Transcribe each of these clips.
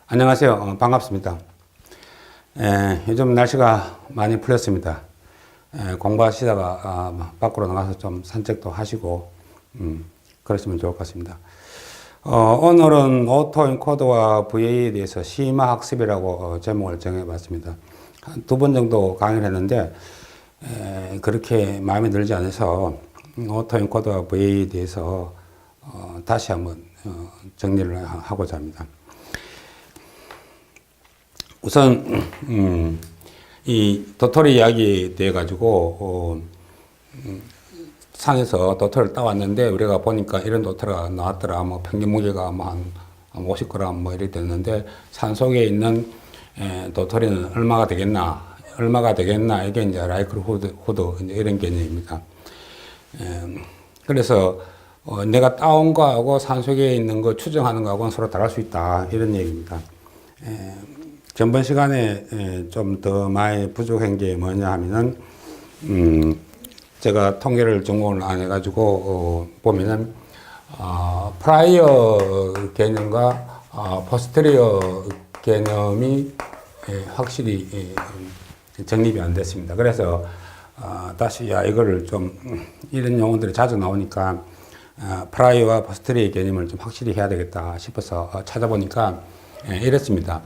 안녕하세요. 반갑습니다. 요즘 날씨가 많이 풀렸습니다. 공부하시다가 밖으로 나가서 좀 산책도 하시고 그러시면 좋을 것 같습니다. 오늘은 오토 인코더와 VA에 대해서 심화 학습이라고 제목을 정해봤습니다. 한 2번 정도 강의를 했는데 그렇게 마음에 들지 않아서 오토 인코더와 VA에 대해서 다시 한번 정리를 하고자 합니다. 우선 이 도토리 이야기에 대해 가지고 상에서 도토리를 따왔는데 우리가 보니까 이런 도토리가 나왔더라. 뭐 평균 무게가 뭐 한 50g 뭐 이렇게 됐는데 산 속에 있는 도토리는 얼마가 되겠나 이게 이제 라이클후드 이제 이런 개념입니다. 그래서 내가 따온 거하고 산 속에 있는 거 추정하는 거하고는 서로 다를 수 있다 이런 얘기입니다. 전번 시간에 좀 더 많이 부족한 게 뭐냐 하면은, 제가 통계를 전공을 안 해가지고, 보면은, 프라이어 개념과, 포스테리어 개념이 확실히 정립이 안 됐습니다. 그래서, 다시, 이거를 좀, 이런 용어들이 자주 나오니까, 프라이어와 포스테리어 개념을 좀 확실히 해야 되겠다 싶어서 찾아보니까, 이렇습니다.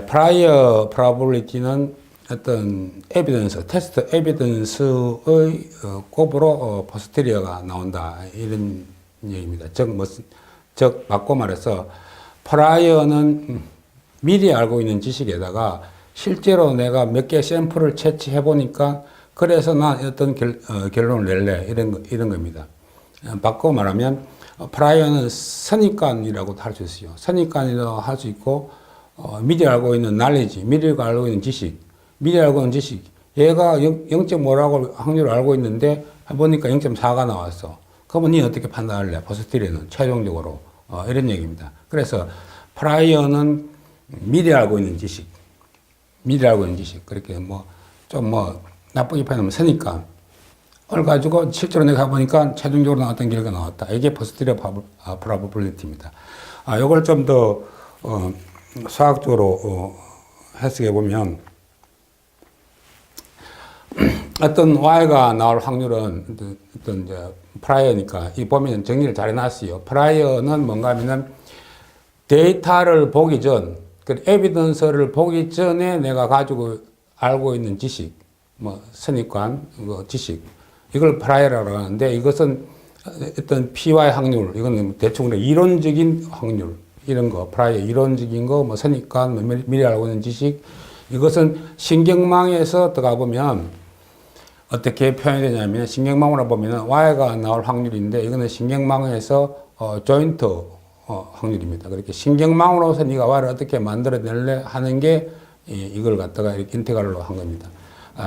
prior probability는 어떤 에비던스, 테스트 에비던스의 곱으로 posterior가 나온다. 이런 얘기입니다. 즉, 바꿔 말해서 prior는 미리 알고 있는 지식에다가 실제로 내가 몇 개 샘플을 채취해 보니까 그래서 난 어떤 결론을 낼래. 이런 겁니다. 바꿔 말하면 prior는 선입관이라고도 할 수 있어요. 선입관이라고 할 수 있고 미리 알고 있는 knowledge, 미리 알고 있는 지식, 얘가 0.5라고 확률을 알고 있는데 해보니까 0.4가 나왔어. 그러면 니 어떻게 판단할래? 포스테리어는 최종적으로 이런 얘기입니다. 그래서 프라이어는 미리 알고 있는 지식, 그렇게 나쁘게 표현하면 선입관을 가지고 실제로 내가 해보니까 최종적으로 나왔던 결과가 나왔다. 이게 포스테리어 프로바빌리티입니다. 요걸 좀 더 수학적으로 해석해 보면 어떤 y가 나올 확률은 어떤 이제 프라이어니까 이 보면 정리를 잘 해놨어요. 프라이어는 뭔가 하면은 데이터를 보기 전, 그 에비던스를 보기 전에 내가 가지고 알고 있는 지식, 선입관, 지식, 이걸 프라이어라고 하는데 이것은 어떤 PY 확률, 이건 대충 이론적인 확률. 이런 거, 프라이어 이론적인 거, 선입관, 미리 알고 있는 지식, 이것은 신경망에서 들어가 보면 어떻게 표현이 되냐면, 신경망으로 보면 Y가 나올 확률인데, 이거는 신경망에서 조인트 확률입니다. 그렇게 신경망으로서 네가 Y를 어떻게 만들어낼래 하는 게 이걸 갖다가 이렇게 인테그랄로 한 겁니다.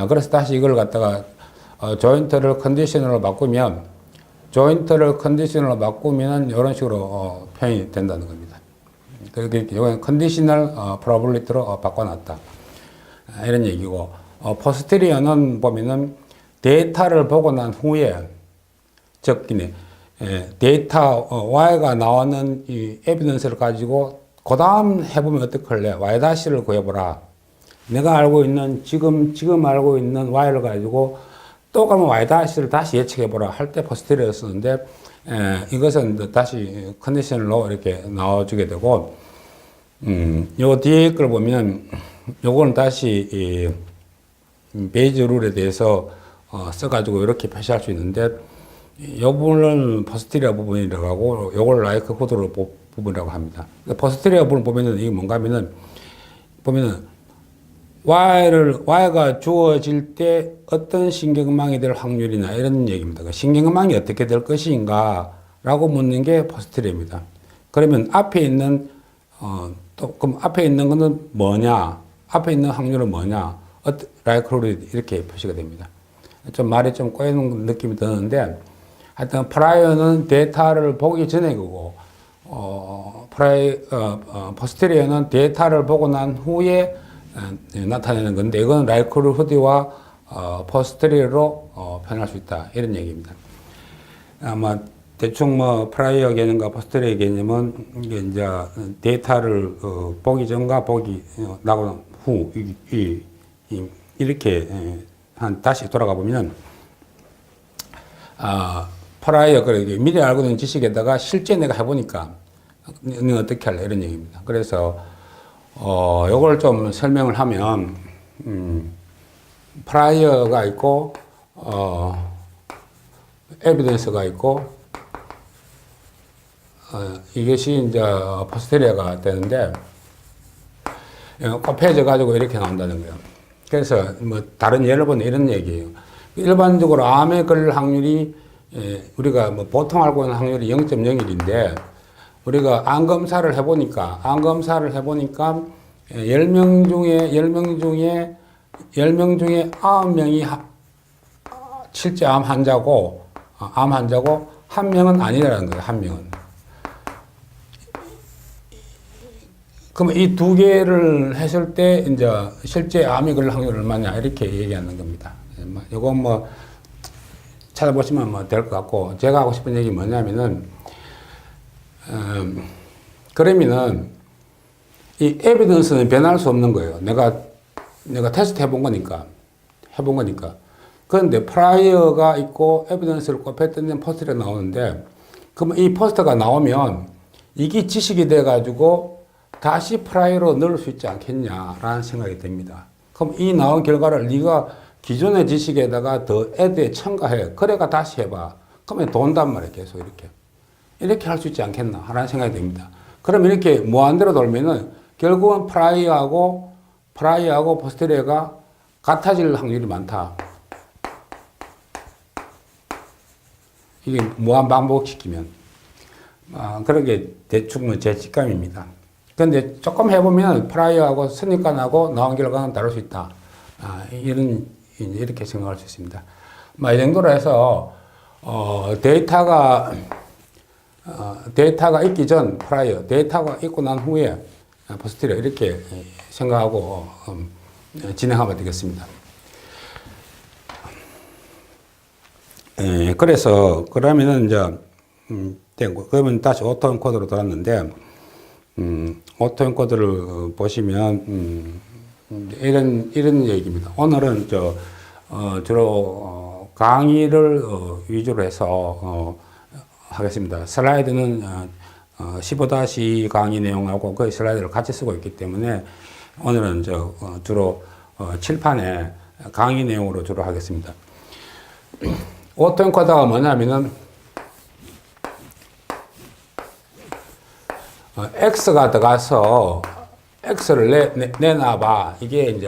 그래서 다시 이걸 갖다가 조인트를 컨디셔널로 바꾸면, 이런 식으로 표현이 된다는 겁니다. 그렇게 이건 컨디셔널 프로버빌리티로 바꿔놨다. 이런 얘기고, 포스테리어는 보면은 데이터를 보고 난 후에, 즉, 데이터 Y가 나오는 이 에비던스를 가지고 그 다음 해보면 어떻게 할래? Y-를 구해보라. 내가 알고 있는, 지금 알고 있는 Y를 가지고 또 가면 Y-를 다시 예측해보라 할 때 포스테리어 쓰는데, 이것은 다시 컨디셔널로 이렇게 나와주게 되고, 요 뒤에 걸 보면, 요거는 다시 베이즈 룰에 대해서 써가지고 이렇게 표시할 수 있는데, 요 부분은 포스테리어 부분이라고 하고, 요걸 라이크후드 부분이라고 합니다. 포스테리어 부분 보면은 이게 뭔가 하면은, Y가 주어질 때 어떤 신경망이 될 확률이나 이런 얘기입니다. 신경망이 어떻게 될 것인가 라고 묻는 게 포스테리어입니다. 그러면 앞에 있는, 그럼 앞에 있는 거는 뭐냐? 앞에 있는 확률은 뭐냐? 라이크후드 이렇게 표시가 됩니다. 좀 말이 좀 꼬이는 느낌이 드는데, 하여튼, 프라이어는 데이터를 보기 전에 그거, 포스테리어는 데이터를 보고 난 후에 나타내는 건데, 이건 라이크후드와 포스테리어로 표현할 수 있다. 이런 얘기입니다. 아마 대충 뭐 프라이어 개념과 포스테리어 개념은 이게 이제 데이터를 보기 전과 보기 나고 후 이렇게 한 다시 돌아가 보면 프라이어 그러게 미리 알고 있는 지식에다가 실제 내가 해보니까 너는 어떻게 할래 이런 얘기입니다. 그래서 요걸 좀 설명을 하면 프라이어가 있고 에비던스가 있고 이것이 이제 포스테리어가 되는데 곱해져 가지고 이렇게 나온다는 거예요. 그래서 뭐 다른 예를 보면 이런 얘기예요. 일반적으로 암에 걸릴 확률이 우리가 뭐 보통 알고 있는 확률이 0.01인데 우리가 암 검사를 해보니까 10명 중에 9명이 실제 암 환자고 한 명은 아니라는 거예요. 한 명은. 그러면 이 두 개를 했을 때 이제 실제 암이 걸릴 확률이 얼마냐 이렇게 얘기하는 겁니다. 이건 뭐 찾아보시면 뭐 될 것 같고 제가 하고 싶은 얘기 뭐냐면은 그러면은 이 에비던스는 변할 수 없는 거예요. 내가 테스트 해본 거니까. 그런데 프라이어가 있고 에비던스를 곱했더니 포스터가 나오는데 그러면 이 포스터가 나오면 이게 지식이 돼 가지고 다시 프라이어로 넣을 수 있지 않겠냐라는 생각이 듭니다. 그럼 이 나온 결과를 네가 기존의 지식에다가 더 애드에 첨가해. 그래가 다시 해봐. 그러면 돈단 말이에요. 계속 이렇게 할 수 있지 않겠나 하는 생각이 듭니다. 그럼 이렇게 무한대로 돌면은 결국은 프라이어하고 포스테리어가 같아질 확률이 많다. 이게 무한 반복시키면. 그런 게 대충 제 직감입니다. 근데 조금 해보면 프라이어하고 선입관하고 나온 결과는 다를 수 있다. 이렇게 생각할 수 있습니다. 이 정도로 해서, 데이터가 있기 전 프라이어, 데이터가 있고 난 후에 포스테리어 이렇게 생각하고 진행하면 되겠습니다. 그러면은 이제, 그러면 다시 오토 코드로 돌았는데, 오토 엔코더를 보시면 이런 얘기입니다. 오늘은 주로 강의를 위주로 해서 하겠습니다. 슬라이드는 15- 강의 내용하고 그 슬라이드를 같이 쓰고 있기 때문에 오늘은 주로 칠판에 강의 내용으로 주로 하겠습니다. 오토 엔코더가 뭐냐면은 X가 들어가서 X를 내놔봐. 이게 이제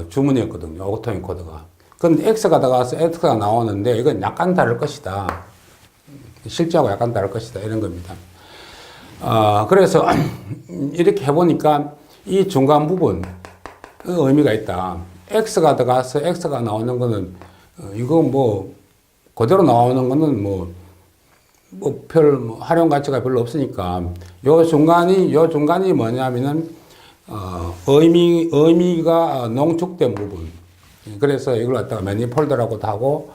주문이었거든요. 오토 엔코더가. 근데 X가 들어가서 X가 나오는데 이건 약간 다를 것이다. 실제하고 약간 다를 것이다. 이런 겁니다. 그래서 이렇게 해보니까 이 중간 부분 의미가 있다. X가 들어가서 X가 나오는 거는 이거 뭐 그대로 나오는 거는 별 활용 가치가 별로 없으니까 요 중간이 뭐냐면은 의미가 농축된 부분. 그래서 이걸 갖다가 매니폴드라고도 하고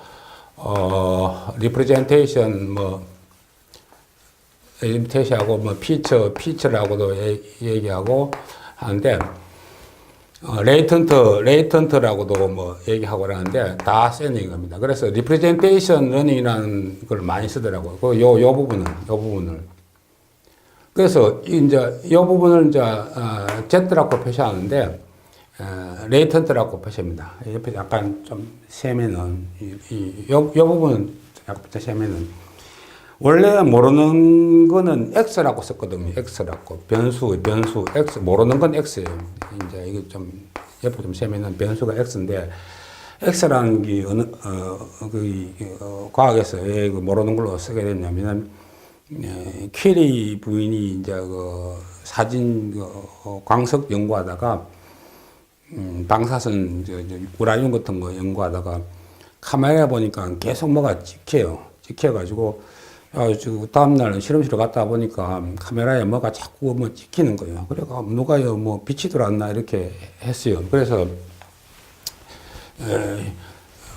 리프레젠테이션 리프레젠테이션하고 피처라고도 얘기하고 하는데 레이턴트라고도 얘기하고 그러는데 다 센 얘기입니다. 그래서 리프레젠테이션 러닝이라는 걸 많이 쓰더라고요. 요 부분을. 그래서 요 부분을 Z라고 표시하는데, 레이턴트라고 표시합니다. 옆에 약간 좀 세면은, 요 부분은 약간 세면은, 원래 모르는 거는 X라고 썼거든요. X라고. 변수, X. 모르는 건 X예요. 이거 좀, 옆에 좀 세면은 변수가 X인데, X라는 게 과학에서 왜 모르는 걸로 쓰게 됐냐면은, 퀴리 부인이 사진, 광석 연구하다가, 방사선, 우라늄 같은 거 연구하다가, 카메라에 보니까 계속 뭐가 찍혀가지고, 다음날 실험실에 갔다 보니까 카메라에 뭐가 자꾸 찍히는 거예요. 그래가 누가요, 빛이 들어왔나, 이렇게 했어요. 그래서,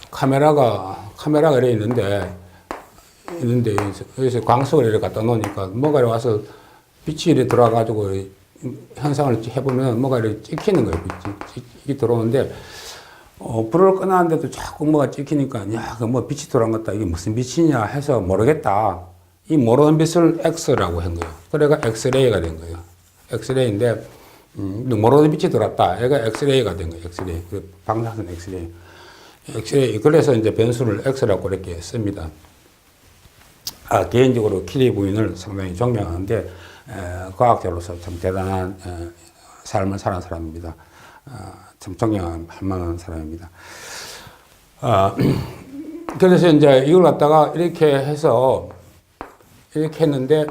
카메라가 이래 있는데, 있는데 여기서 광석을 이렇게 갖다 놓으니까 뭐가 이렇게 와서 빛이 이렇게 들어와가지고 현상을 해보면 뭐가 이렇게 찍히는 거예요. 빛이 들어오는데 불을 꺼놨는데도 자꾸 뭐가 찍히니까 야, 그 뭐 빛이 들어온 것다. 이게 무슨 빛이냐 해서 모르겠다. 이 모르는 빛을 X라고 한 거예요. 그래가 엑스레이가 된 거예요. 엑스레이인데 모르는 빛이 들어왔다. 얘가 엑스레이가 된 거예요. 엑스레이. 그 방사선 엑스레이. 엑스레이. 그래서 이제 변수를 X라고 이렇게 씁니다. 개인적으로 키리 부인을 상당히 존경하는데 과학자로서 참 대단한 삶을 사는 사람입니다. 참 존경할 만한 사람입니다. 그래서 이제 이걸 갖다가 이렇게 해서 이렇게 했는데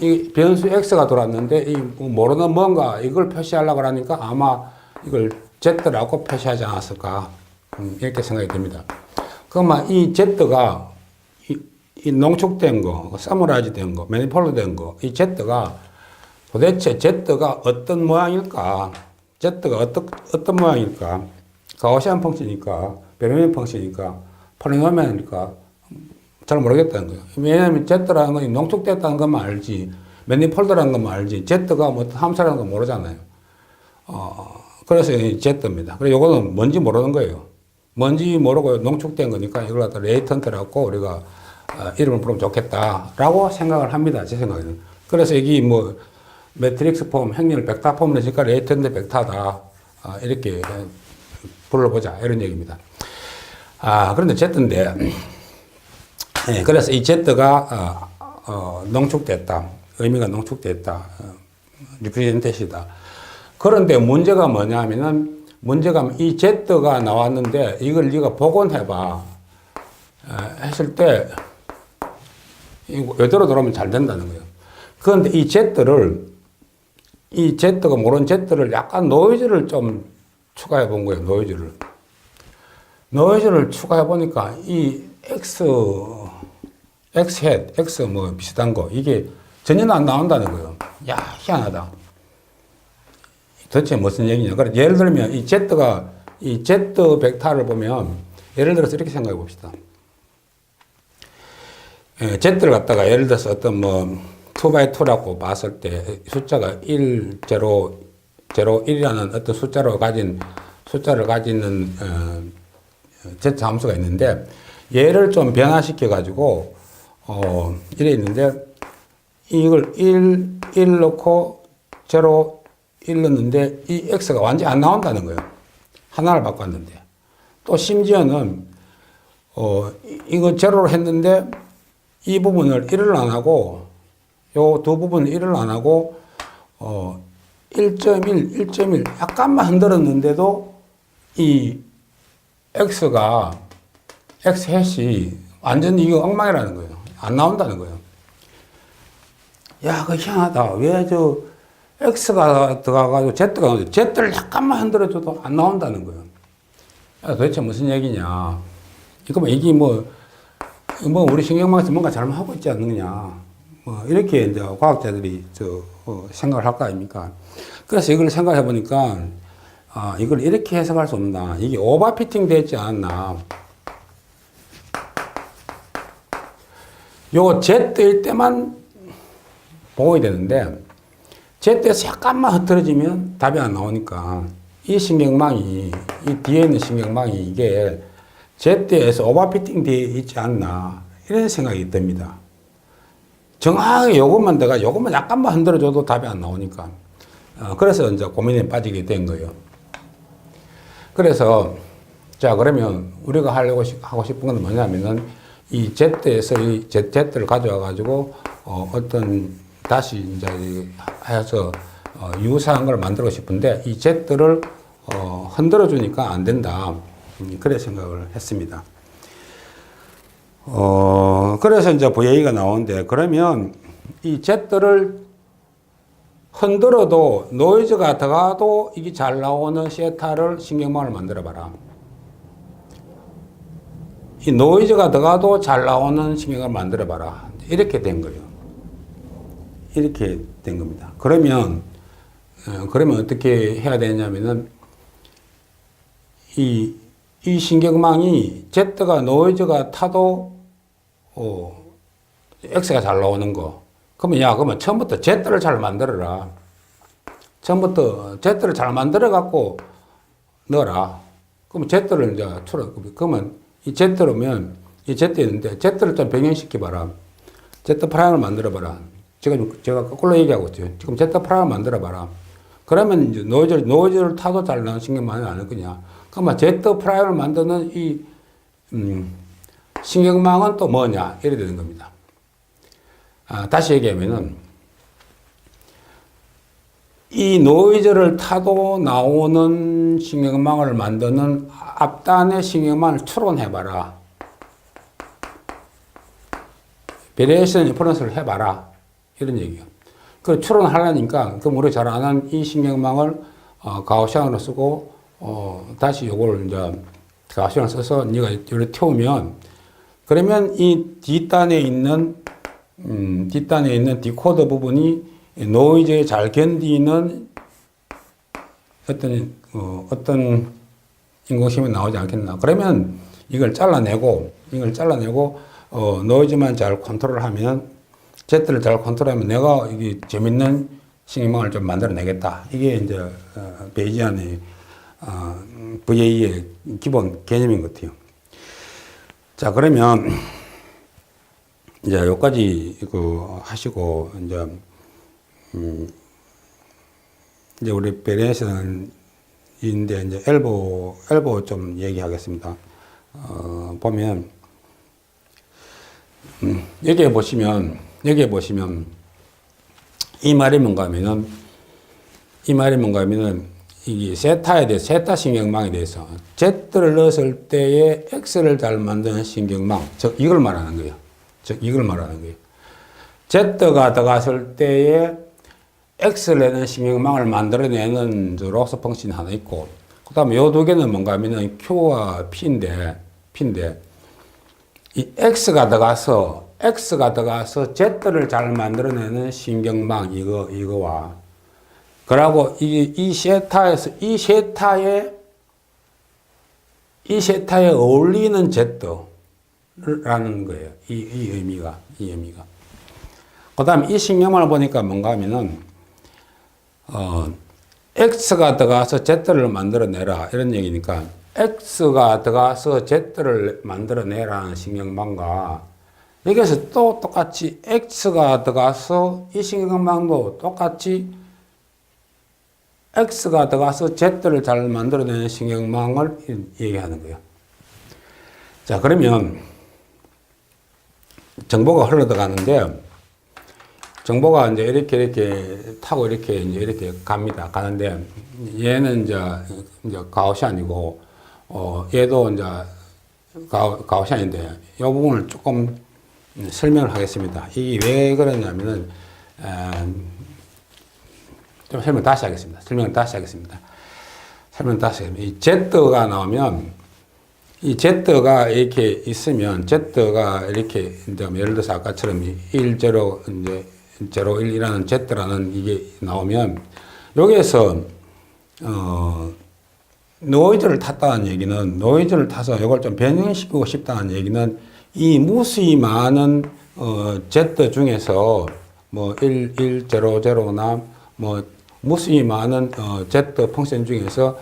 이 변수 X가 돌았는데 이 모르는 뭔가 이걸 표시하려고 하니까 아마 이걸 Z라고 표시하지 않았을까 이렇게 생각이 듭니다. 그러면 이 Z가 이 농축된 거, 사무라이즈 된 거, 매니폴드 된 거, 이 Z가 도대체 Z가 어떤 모양일까? Z가 어떤 모양일까? 가우시안 펑션이니까, 베르니어 펑션이니까, 폴리노미얼이니까 잘 모르겠다는 거예요. 왜냐하면 Z라는 건 농축됐다는 것만 알지, 매니폴드라는 것만 알지, Z가 뭐 어떤 함수라는 건 모르잖아요. 그래서 이 Z입니다. 그래서 요거는 뭔지 모르는 거예요. 뭔지 모르고 농축된 거니까 이걸 갖다 레이턴트라고 우리가 이름을 부르면 좋겠다라고 생각을 합니다. 제 생각에는. 그래서 여기 뭐 매트릭스 폼, 행렬 벡터 폼을 내니까 레이턴트 벡터다. 이렇게 불러보자. 이런 얘기입니다. 그런데 Z인데, 네, 그래서 이 Z가 농축됐다. 의미가 농축됐다. 리프레젠테이시다. 그런데 문제가 뭐냐면은 문제가 이 Z가 나왔는데 이걸 네가 복원해봐. 했을 때 이대로 들어오면 잘 된다는 거예요. 그런데 이 Z가 모르는 Z를 약간 노이즈를 좀 추가해 본 거예요. 노이즈를 추가해 보니까 이 X 뭐 비슷한 거 이게 전혀 안 나온다는 거예요. 야, 희한하다. 도대체 무슨 얘기냐. 그래, 예를 들면 이 Z가 이 Z 벡터를 보면 예를 들어서 이렇게 생각해 봅시다. Z를 갖다가 예를 들어서 어떤 뭐 2x2라고 봤을 때 숫자가 1, 0, 0, 1이라는 어떤 숫자를 가지는 Z 함수가 있는데 얘를 좀 변화시켜 가지고 이래 있는데 이걸 1 넣고 0, 1 넣는데 이 X가 완전히 안 나온다는 거예요. 하나를 바꿨는데 또 심지어는 이거 0로 했는데 이 부분을 1을 안 하고 요 두 부분을 1을 안 하고 1.1, 1.1 약간만 흔들었는데도 이 X 해시 완전히 이거 엉망이라는 거예요. 안 나온다는 거예요. 야, 그 희한하다. 왜 저 X가 들어가가지고 Z가 나오는데 Z를 약간만 흔들어줘도 안 나온다는 거예요. 야, 도대체 무슨 얘기냐. 이게 뭐 우리 신경망에서 뭔가 잘못하고 있지 않느냐. 뭐 이렇게 이제 과학자들이 생각을 할 거 아닙니까? 그래서 이걸 생각해 보니까 이걸 이렇게 해석할 수 없나. 이게 오버피팅 되지 않았나. 요 Z일 때만 보호해야 되는데 Z에서 약간만 흐트러지면 답이 안 나오니까 이 신경망이 이 뒤에 있는 신경망이 이게 Z에서 오버피팅 되어 있지 않나 이런 생각이 듭니다. 정확하게 요것만 약간만 흔들어줘도 답이 안 나오니까 그래서 이제 고민에 빠지게 된 거예요. 그래서 자 그러면 우리가 하고 싶은 건 뭐냐면은 이 Z에서 이 Z를 가져와 가지고 어떤 다시 이제 해서 유사한 걸 만들고 싶은데 이 Z를 흔들어 주니까 안 된다. 그래 생각을 했습니다. 그래서 이제 VA가 나오는데 그러면 이 Z를 흔들어도 노이즈가 들어가도 이게 잘 나오는 세타를 신경망을 만들어 봐라. 이 노이즈가 들어가도 잘 나오는 신경을 만들어 봐라. 이렇게 된 거예요. 이렇게 된 겁니다. 그러면 어떻게 해야 되냐면은 이 신경망이 Z가 노이즈가 타도 X가 잘 나오는 거. 그러면 처음부터 Z를 잘 만들어라. 처음부터 Z를 잘 만들어 갖고 넣어라. 그러면 Z를 이제 그러면 이 Z로면 이 Z 있는데 Z를 좀 변경시켜 봐라. Z 프라임을 만들어 봐라. 지금 제가 거꾸로 얘기하고 있죠. 지금 Z 프라임을 만들어 봐라. 그러면 이제 노이즈를 타도 잘 나오는 신경망이 아닐 거냐. 그러면 Z 프라임을 만드는 이 신경망은 또 뭐냐 이래 되는 겁니다. 다시 얘기하면은 이 노이즈를 타도 나오는 신경망을 만드는 앞단의 신경망을 추론해봐라. 베리에이션 인퍼런스를 해봐라. 이런 얘기예요. 그 추론하려니까, 그럼 우리 잘 아는 이 신경망을 가우시안으로 쓰고, 다시 요걸 이제 가우시안을 써서 네가 이렇게 태우면, 그러면 이 뒷단에 있는 디코더 부분이 노이즈에 잘 견디는 어떤 인공심이 나오지 않겠나. 그러면 이걸 잘라내고, 노이즈만 잘 컨트롤하면, Z를 잘 컨트롤하면 내가 이게 재밌는 신경망을 좀 만들어내겠다. 이게 이제, 베이지안의, VA의 기본 개념인 것 같아요. 자, 그러면, 이제 여기까지 하시고, 이제 우리 베리에이션인데, 이제 엘보 좀 얘기하겠습니다. 보면, 여기에 보시면, 이 말이 뭔가 하면은, 이게 세타 신경망에 대해서, Z를 넣었을 때에 X를 잘 만드는 신경망, 즉, 이걸 말하는 거예요. Z가 들어갔을 때에 X를 내는 신경망을 만들어내는 로스 펑션이 하나 있고, 그 다음에 요 두 개는 뭔가 하면은 Q와 P인데, 이 X가 들어가서 Z를 잘 만들어내는 신경망, 이거와, 그러고 이 세타에 어울리는 Z라는 거예요. 이 의미가. 그 다음에 이 신경망을 보니까 뭔가 하면은, X가 들어가서 Z를 만들어내라. 이런 얘기니까, X가 들어가서 Z를 만들어내라는 신경망과, 여기서 또 똑같이 X가 들어가서 이 신경망도 똑같이 X가 들어가서 Z를 잘 만들어내는 신경망을 얘기하는 거예요. 자, 그러면 정보가 흘러 들어가는데, 정보가 이제 이렇게 타고 이렇게 갑니다. 가는데, 얘는 이제 가우시안이고, 얘도 이제 가우시안인데, 이 부분을 조금 설명을 하겠습니다. 이게 왜 그러냐면은, 좀 설명 다시 하겠습니다. 이 Z가 나오면, 이 Z가 이렇게 있으면, Z가 이렇게, 이제 예를 들어서 아까처럼 1, 0, 이제 0, 1이라는 Z라는 이게 나오면, 여기에서, 노이즈를 탔다는 얘기는, 노이즈를 타서 이걸 좀 변형시키고 싶다는 얘기는, 이 무수히 많은, Z 중에서, 뭐, 1, 0, 0나, 뭐, 무수히 많은, Z 펑션 중에서,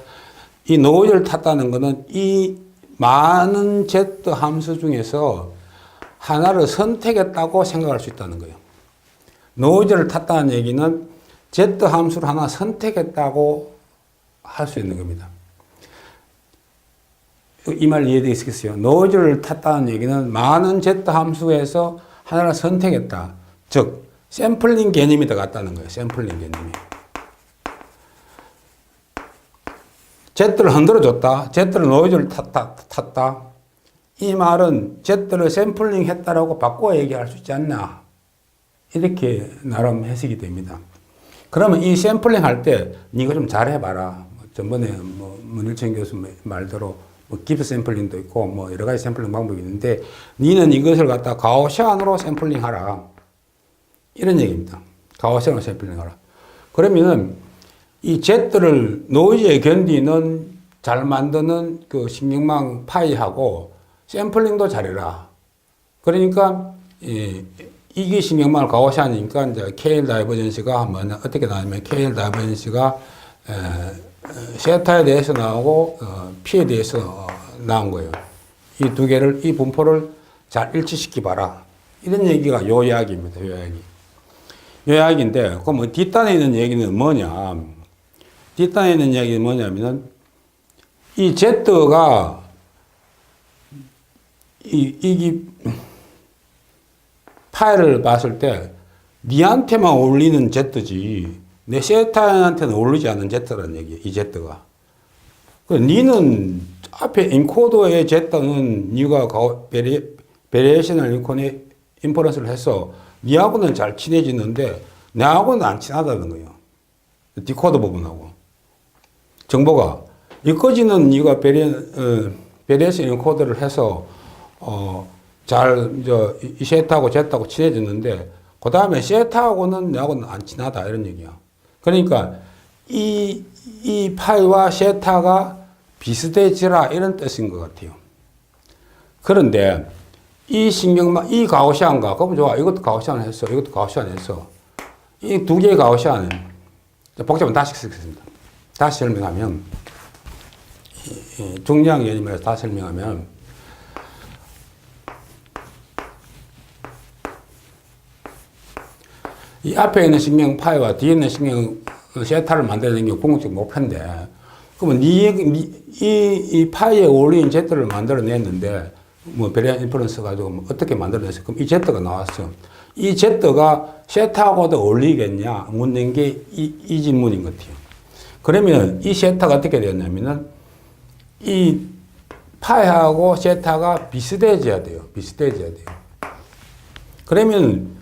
이 노이즈를 탔다는 것은 이 많은 Z 함수 중에서 하나를 선택했다고 생각할 수 있다는 거예요. 노이즈를 탔다는 얘기는 Z 함수를 하나 선택했다고 할 수 있는 겁니다. 이 말 이해되시겠어요? 노이즈를 탔다는 얘기는 많은 Z 함수에서 하나를 선택했다. 즉, 샘플링 개념이 들어갔다는 거예요. 샘플링 개념이. Z를 흔들어줬다. Z를 노이즈를 탔다. 이 말은 Z를 샘플링 했다라고 바꿔 얘기할 수 있지 않나. 이렇게 나름 해석이 됩니다. 그러면 이 샘플링 할 때 네가 좀 잘해봐라. 전번에 문일천 교수 말대로 기프 샘플링도 있고 여러 가지 샘플링 방법이 있는데 니는 이것을 갖다 가우시안으로 샘플링 하라. 이런 얘기입니다. 가우시안으로 샘플링 하라. 그러면은 이 Z를 노이즈에 견디는 잘 만드는 그 신경망 파이하고 샘플링도 잘해라. 그러니까 이 이게 신경망을 가오시하니까 이제 KL 다이버전시가 뭐냐, 어떻게 나오냐면 KL 다이버전시가 세타에 대해서 나오고 P에 대해서 나온 거예요. 이 두 개를, 이 분포를 잘 일치시키 봐라. 이런 얘기가 요 이야기입니다. 요 이야기. 요 이야기인데, 그럼 뒷단에 있는 얘기는 뭐냐? 뒷단에 있는 이야기는 뭐냐면은, 이 Z가, 이게, 파일을 봤을 때, 니한테만 어울리는 Z지, 내 세타한테는 어울리지 않는 Z라는 얘기예요, 이 Z가. 니는 앞에 인코더의 Z는 니가 베리에이셔널 인퍼런스를 해서 니하고는 잘 친해지는데, 내하고는 안 친하다는 거예요. 디코더 부분하고. 정보가. 여기까지는 니가 베리에이션 인코더를 해서, 이 세타하고 Z하고 친해졌는데, 그 다음에 세타하고는 내하고는 안 친하다, 이런 얘기야. 그러니까, 이 파이와 세타가 비슷해지라, 이런 뜻인 것 같아요. 그런데, 이 가우시안과, 그럼 좋아. 이것도 가우시안 했어. 이것도 가우시안 했어. 이 두 개의 가우시안은, 복잡은 다시 쓰겠습니다. 다시 설명하면, 중요한 개념에서 다시 설명하면, 이 앞에 있는 신경 파이와 뒤에 있는 신경 세타를 만들어낸 게 궁극적 목표인데, 그러면 이 파이에 어울리는 Z를 만들어냈는데, 베리에이션 인퍼런스 가지고 어떻게 만들어냈어? 그럼 이 Z가 나왔어. 이 Z가 세타하고도 어울리겠냐? 묻는 게 이 질문인 것 같아요. 그러면 이 세타가 어떻게 되었냐면은, 이 파이하고 세타가 비슷해져야 돼요. 비슷해져야 돼요. 그러면,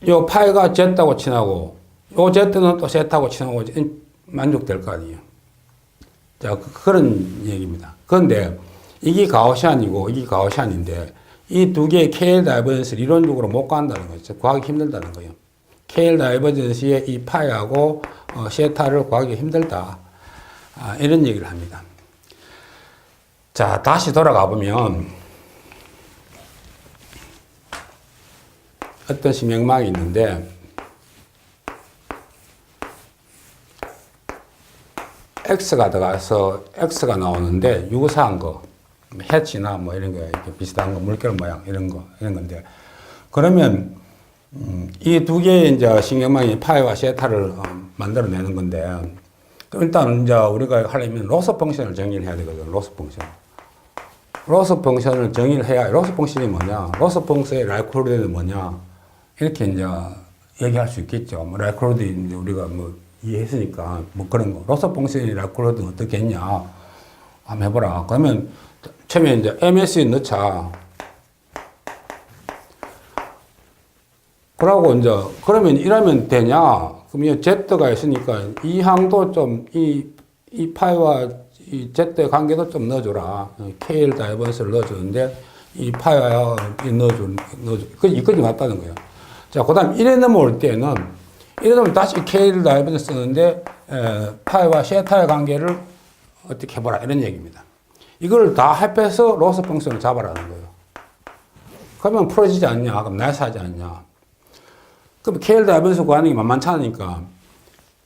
요 파이가 Z하고 친하고, 요 Z는 또 세타하고 친하고 만족될 거 아니에요. 자, 그런 얘기입니다. 그런데 이게 가우시안이고 이게 가우시안인데 이 두 개의 KL 다이버전스를 이론적으로 못 간다는 거죠. 구하기 힘들다는 거예요. KL 다이버전스의 이 파이하고 세타를 구하기 힘들다. 이런 얘기를 합니다. 자, 다시 돌아가 보면 어떤 심형망이 있는데 X가 들어가서 X가 나오는데 유사한 거, 해치나 뭐 이런 거 이렇게 비슷한 거, 물결 모양 이런 건데 그러면 이 두 개의 이제 신경망이 파이와 세타를 만들어내는 건데 일단 이제 우리가 하려면 로스 펑션을 정의를 해야 되거든. 로스 펑션. 로스 펑션을 정의를 해야 로스 펑션이 뭐냐? 로스 펑션의 라이콜로드는 뭐냐? 이렇게 이제 얘기할 수 있겠죠. 뭐 라이콜로드 이제 우리가 뭐 이해했으니까 뭐 그런 거. 로스 펑션이 라이콜로드는 어떻게 했냐? 한번 해보라. 그러면 처음에 이제 MS에 넣자. 그러고 이제 그러면 이러면 되냐? 그러면 Z가 있으니까 이 항도 좀 이 파이와 이 Z의 관계도 좀 넣어줘라. KL 다이버전스를 넣어주는데 이 파이와 넣어줘. 이까지 맞다는 거예요. 자, 그 다음 1에 넘어올 때는 이래 놓으면 다시 KL 다이버전스 쓰는데 파이와 세타의 관계를 어떻게 해보라 이런 얘기입니다. 이걸 다 합해서 로스 펑션을 잡아라는 거예요. 그러면 풀어지지 않냐? 그럼 나이스 하지 않냐? 그럼 KL 다이버전스 구하는 게 만만치 않으니까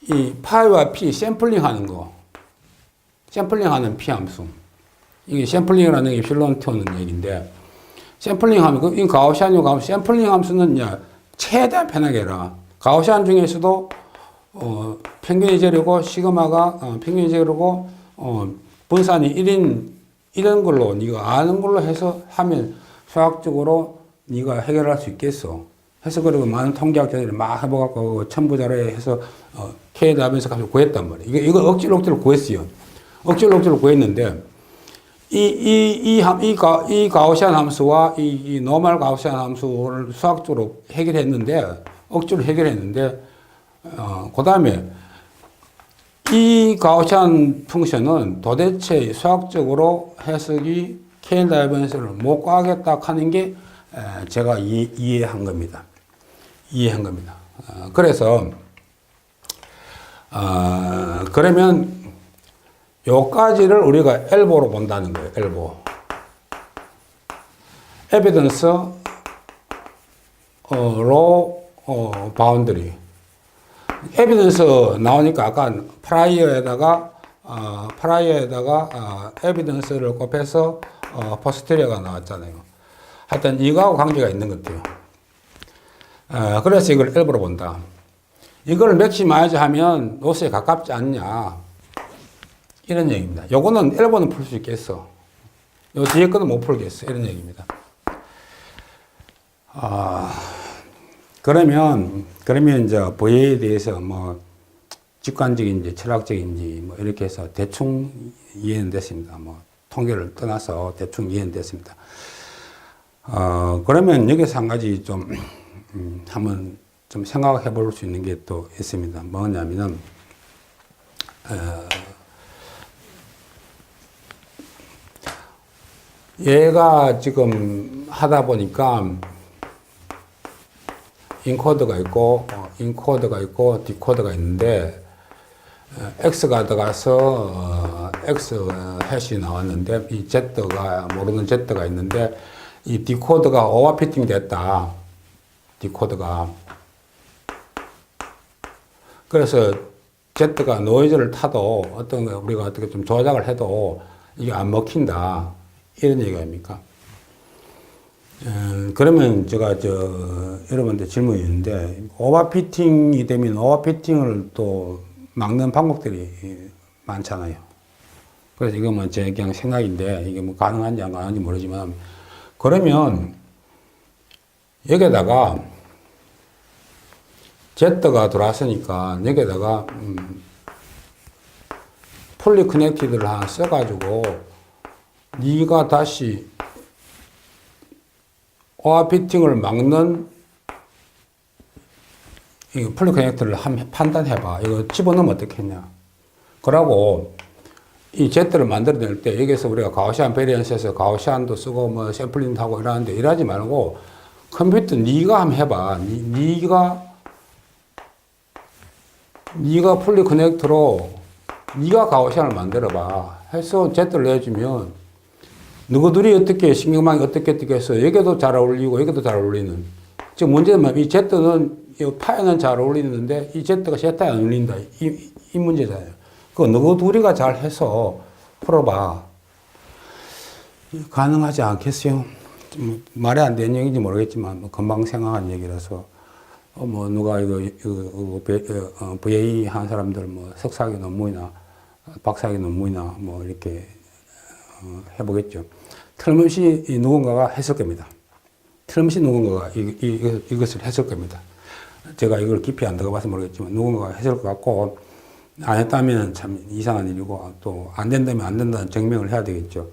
이 파이와 P 샘플링 하는 거, 샘플링 하는 P 함수. 이게 샘플링이라는 게 필론트 오는 얘기인데 샘플링 하면 이 가우시안이고 가우시안 샘플링 함수는 이제 최대한 편하게 해라. 가우시안 중에서도 평균이 제로고 시그마가 평균이 제로고 분산이 1인 이런 걸로 네가 아는 걸로 해서 하면 수학적으로 네가 해결할 수 있겠어. 해서 그리고 많은 통계학자들이 막 해보고 첨부자료에 해서 K 답에서 값을 구했단 말이에요. 이거 억지로 구했어요. 억지로 구했는데 이 가우시안 함수와 이 노멀 가우시안 함수를 수학적으로 해결했는데 억지로 해결했는데 그 다음에 이 가우시안 펑션은 도대체 수학적으로 해석이 KL 다이버전스를 못 구하겠다 하는 게 제가 이해한 겁니다. 그래서 그러면 요까지를 우리가 엘보로 본다는 거예요. 엘보. 에비던스 바운더리. 에비던스 나오니까 아까 프라이어에다가 에비던스를 곱해서 포스테리어가 나왔잖아요. 하여튼 이거하고 관계가 있는 것 같아요. 그래서 이걸 일부러 본다. 이걸 맥시마이즈 하면 로스에 가깝지 않냐. 이런 얘기입니다. 요거는 일본은 풀 수 있겠어. 요 뒤에 거는 못 풀겠어. 이런 얘기입니다. 그러면 이제 VA에 대해서 뭐 직관적인지 철학적인지 뭐 이렇게 해서 대충 이해는 됐습니다. 뭐 통계를 떠나서 대충 이해는 됐습니다. 그러면 여기서 한 가지 좀 한번 좀 생각해 볼 수 있는 게 또 있습니다. 뭐냐면은 얘가 지금 하다 보니까 인코더가 있고 디코더가 있는데 X가 들어가서 X 해시 나왔는데 이 Z가 모르는 Z가 있는데 이 디코더가 오버피팅 됐다. 디코더가. 그래서 Z가 노이즈를 타도 어떤 거 우리가 어떻게 좀 조작을 해도 이게 안 먹힌다. 이런 얘기 아닙니까? 그러면 제가 여러분한테 질문이 있는데 오버피팅이 되면 오버피팅을 또 막는 방법들이 많잖아요. 그래서 이거 뭐 제 그냥 생각인데 이게 뭐 가능한지 안 가능한지 모르지만 그러면 여기에다가 Z가 들어왔으니까 여기에다가 풀리 커넥티드를 하나 써가지고 네가 다시 오버피팅을 막는 풀리 커넥터를 한번 판단해봐. 이거 집어넣으면 어떻겠냐. 그러고 이 Z를 만들어낼 때 여기서 우리가 가우시안 베리언스에서 가우시안도 쓰고 뭐 샘플링도 하고 이러는데 이러지 말고 컴퓨터 네가 한번 해봐. 네가 풀리 커넥터로 네가 가우시안을 만들어봐. 해서 Z를 내주면 너희들이 어떻게 신경망이 어떻게 해서 여기도 잘 어울리고 여기도 잘 어울리는. 지금 문제는 이 Z는 이 파에는 잘 어울리는데 이 Z가 세타에 안 어울린다. 이 문제잖아요. 그거 너희 둘이가 잘 해서 풀어봐. 가능하지 않겠어요? 좀 말이 안 되는 얘기인지 모르겠지만 뭐 금방 생각한 얘기라서 뭐 누가 이거 VA 한 사람들 뭐 석사학위 논문이나 박사학위 논문이나 뭐 이렇게 해보겠죠. 틀림없이 누군가가 했을 겁니다. 틀림없이 누군가가 이것을 했을 겁니다. 제가 이걸 깊이 안 들어가봐서 모르겠지만 누군가가 했을 것 같고 안 했다면 참 이상한 일이고 또 안 된다면 안 된다는 증명을 해야 되겠죠.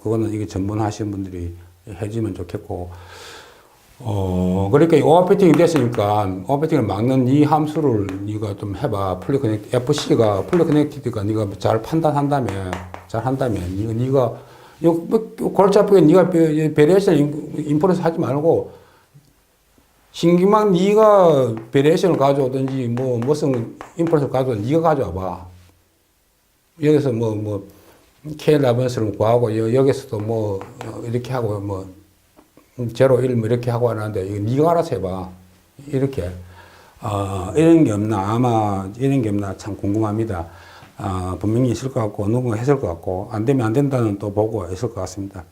그거는 이게 전문하시는 분들이 해주면 좋겠고 그러니까 오버피팅이 됐으니까 오버피팅을 막는 이 함수를 네가 좀 해봐. FC가 풀리 커넥티드가 네가 잘 판단한다면 네가 골치 아프게 네가 베리에이션 인포레스 하지 말고 신기만 네가 베리에이션을 가져오든지 무슨 인포레스를 가져오든지 네가 가져와봐. 여기서 K 라번스를 구하고 여기서도 이렇게 하고 제로 1 이렇게 하고 하는데 이거 네가 알아서 해봐. 이렇게 이런 게 없나 아마 이런 게 없나 참 궁금합니다. 분명히 있을 것 같고 누군가 했을 것 같고 안 되면 안 된다는 또 보고 있을 것 같습니다.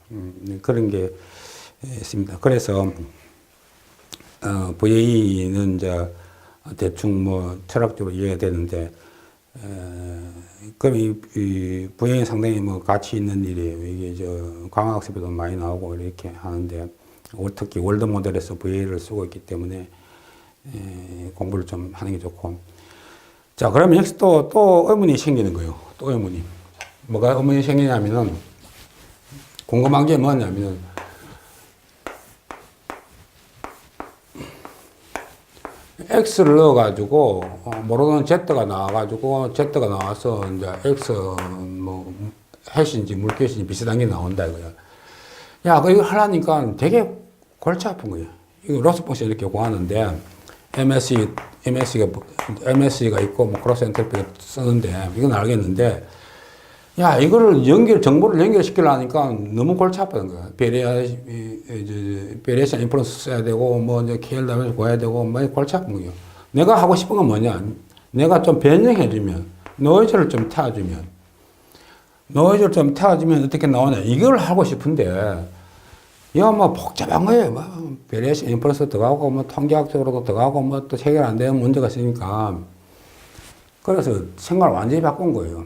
그런 게 있습니다. 그래서 VA는 이제 대충 철학적으로 이해가 되는데 그럼 이 VA는 상당히 가치 있는 일이에요. 이게 광학학습에도 많이 나오고 이렇게 하는데 특히 월드 모델에서 VA를 쓰고 있기 때문에 공부를 좀 하는 게 좋고. 자, 그러면 여기서 또 의문이 생기는 거예요. 또 의문이. 뭐가 의문이 생기냐면은, 궁금한 게 뭐냐면은, X를 넣어가지고, 모르는 Z가 나와가지고, Z가 나와서, 이제 X, 해시인지 물개신지 비슷한 게 나온다, 이거야. 야, 이거 하려니까 되게 골치 아픈 거예요. 이거 로스 펑션 이렇게 구하는데, MSE가 있고, 크로스 엔트로피가 쓰는데, 이건 알겠는데, 야, 이거를 정보를 연결시키려니까 너무 골치 아픈 거야. 베리에이션 인프루언스 써야 되고, 뭐, 이제 KLW 구해야 되고, 뭐, 골치 아픈 거예요. 내가 하고 싶은 건 뭐냐. 내가 좀 변형해주면, 노이즈를 좀 태워주면 어떻게 나오냐. 이걸 하고 싶은데, 이거 뭐 복잡한 거예요. 뭐, 베리에이션 인프루언스 들어가고, 뭐, 통계학적으로도 들어가고, 뭐, 또 해결 안 되는 문제가 있으니까. 그래서 생각을 완전히 바꾼 거예요.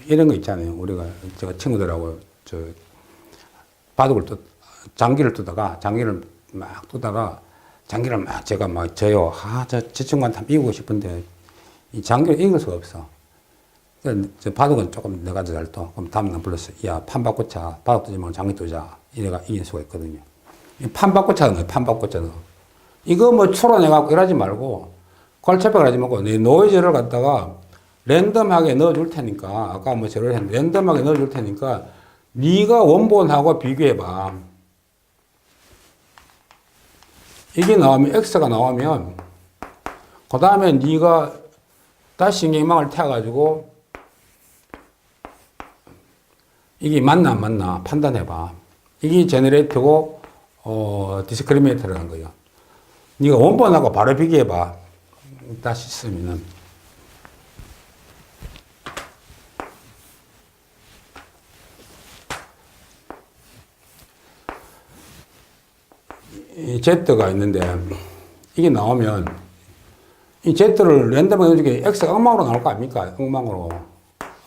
이런 거 있잖아요. 우리가, 제가 친구들하고, 장기를 뜨다가, 제가 막 져요. 저 친구한테 한번 이기고 싶은데, 이 장기를 이길 수가 없어. 저 바둑은 조금 내가 잘 떠. 그럼 다음날 불렀어. 야, 판 바꾸자. 바둑 뜨지 말고 장기 뜨자. 이래가 이길 수가 있거든요. 판 바꾸자는 거예요. 판 바꾸자는. 이거 뭐 추론해갖고 이러지 말고, 골차박을 하지 말고, 내 노이즈를 갖다가 랜덤하게 넣어줄 테니까, 아까 뭐 저를 했는데, 랜덤하게 넣어줄 테니까, 네가 원본하고 비교해봐. 이게 나오면, X가 나오면, 그 다음에 네가 다시 신경망을 태워가지고, 이게 맞나 안 맞나 판단해봐. 이게 제너레이터고, 디스크리미네이터라는 거예요. 네가 원본하고 바로 비교해봐. 다시 쓰면은. 이 Z가 있는데, 이게 나오면, 이 Z를 랜덤하게 넣어주게 X가 엉망으로 나올 거 아닙니까? 엉망으로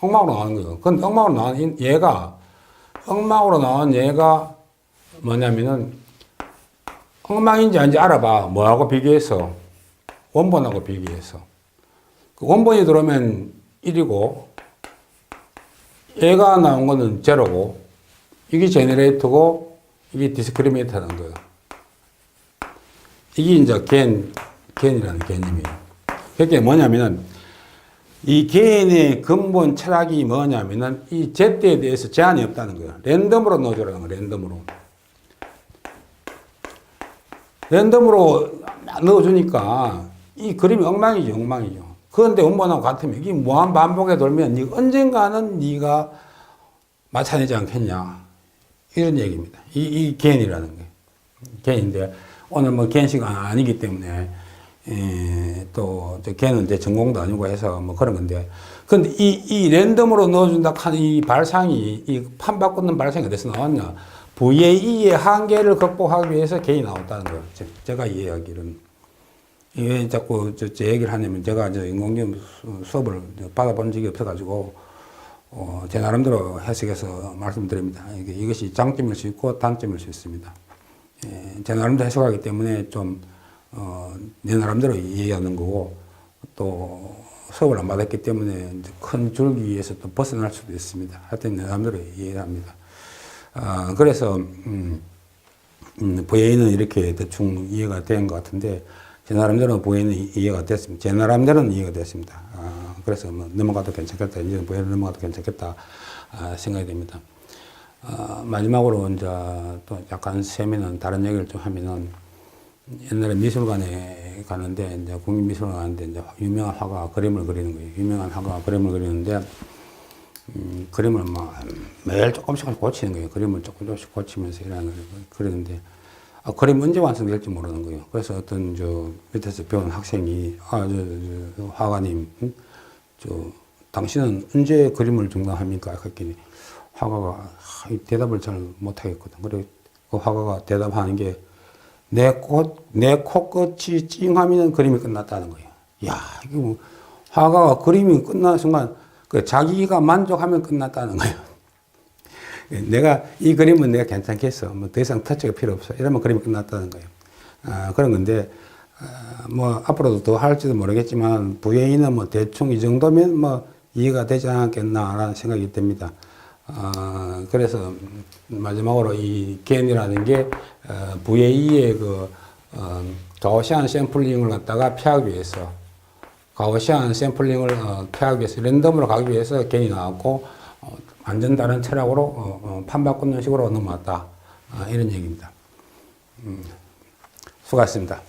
나오는 거예요. 근데 엉망으로 나온 얘가 뭐냐면은, 엉망인지 아닌지 알아봐. 뭐하고 비교해서? 원본하고 비교해서. 그 원본이 들어오면 1이고, 얘가 나온 거는 제로고, 이게 제너레이터고, 이게 디스크리미네이터라는 거예요. 이게 이제 겐이라는 개념이에요. 그게 뭐냐면은, 이 겐의 근본 철학이 뭐냐면은, 이 Z에 대해서 제한이 없다는 거예요. 랜덤으로 넣어주라는 거예요, 랜덤으로 넣어주니까, 이 그림이 엉망이죠. 그런데 원본하고 같으면, 이게 무한 반복에 돌면, 언젠가는 네가 맞춰내지 않겠냐. 이런 얘기입니다. 이 겐이라는 게. 겐인데, 오늘 뭐 겐시가 아니기 때문에, 또, 걔는 이제 전공도 아니고 해서 뭐 그런 건데. 근데 이 랜덤으로 넣어준다 하는 이 발상이, 이 판 바꾸는 발상이 어디서 나왔냐. VAE의 한계를 극복하기 위해서 개인이 나왔다는 거예요. 제가 이해하기로는. 왜 자꾸 저 얘기를 하냐면, 제가 인공지능 수업을 받아본 적이 없어가지고, 제 나름대로 해석해서 말씀드립니다. 이것이 장점일 수 있고 단점일 수 있습니다. 제 나름대로 해석하기 때문에 좀, 내 나름대로 이해하는 거고, 또 수업을 안 받았기 때문에 큰 줄기에서 또 벗어날 수도 있습니다. 하여튼 내 나름대로 이해합니다. 그래서, VA는 이렇게 대충 이해가 된 것 같은데, 제 나름대로는 VA는 이해가 됐습니다. 제 나름대로는 이해가 됐습니다. 그래서 뭐 넘어가도 괜찮겠다. 이제 VA는 넘어가도 괜찮겠다. 생각이 됩니다. 마지막으로 이제 또 약간 세미는 다른 얘기를 좀 하면은, 옛날에 미술관에 가는데, 이제 국립미술관 가는데, 이제 유명한 화가가 그림을 그리는 거예요. 유명한 화가가 그림을 그리는데, 그림을 막 매일 조금씩 고치는 거예요. 그림을 조금씩 고치면서 그러는데, 그림 언제 완성될지 모르는 거예요. 그래서 어떤 밑에서 배운 학생이, 화가님, 당신은 언제 그림을 중단합니까? 그랬더니 화가가 대답을 잘 못하겠거든. 그래, 그 화가가 대답하는 게, 내 코끝이 찡하면 그림이 끝났다는 거예요. 야, 이게 뭐, 화가가 그림이 끝나는 순간, 자기가 만족하면 끝났다는 거예요. 내가, 이 그림은 내가 괜찮겠어. 뭐, 더 이상 터치가 필요 없어. 이러면 그림이 끝났다는 거예요. 그런 건데, 뭐, 앞으로도 더 할지도 모르겠지만, VA는 뭐, 대충 이 정도면 뭐, 이해가 되지 않겠나라는 생각이 듭니다. 그래서 마지막으로 이 겐이라는 게 VA의 가오시안 샘플링을 갖다가 피하기 위해서 랜덤으로 가기 위해서 겐이 나왔고, 완전 다른 철학으로 판 바꾸는 식으로 넘어왔다. 이런 얘기입니다. 수고하셨습니다.